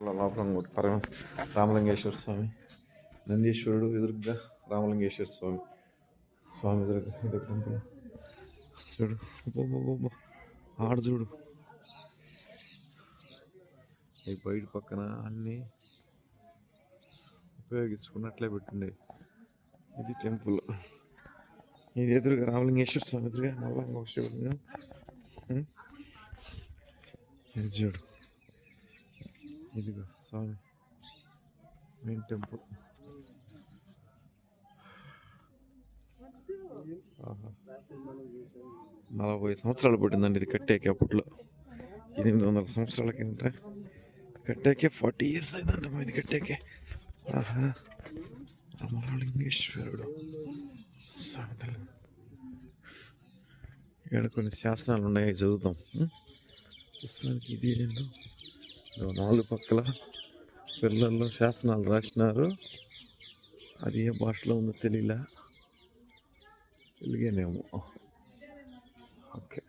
లోపల రామలింగేశ్వర స్వామి, నందీశ్వరుడు ఎదురుగ్గా రామలింగేశ్వర స్వామి స్వామి ఎదురుగా ఇది టెంపుల్ చూడు. ఆడ చూడు, ఈ బయట పక్కన అన్నీ ఉపయోగించుకున్నట్లే పెట్టుండే. ఇది టెంపుల్. ఇది ఎదురుగా రామలింగేశ్వర స్వామి ఎదురుగా మళ్ళా ఇంకొక శివలింగం. ఇది చూడు, ఇదిగో స్వామి మెయిన్ టెంపుల్. 40 సంవత్సరాలు పట్టిందండి ఇది కట్టాక. అప్పట్లో 800 సంవత్సరాల కింద కట్టాకే 40 years అయిందంట ఇది కట్టాకే. రామలింగేశ్వరుడు స్వామి. ఇక్కడ కొన్ని శాసనాలు ఉన్నాయి, చదువుతాం. పుస్తకానికి ఇది ఏంటో 4 పక్కల పిల్లల్లో శాసనాలు రాసినారు. అది ఏ భాషలో ఉందో తెలియలే, తెలుగేనేమో. ఓకే.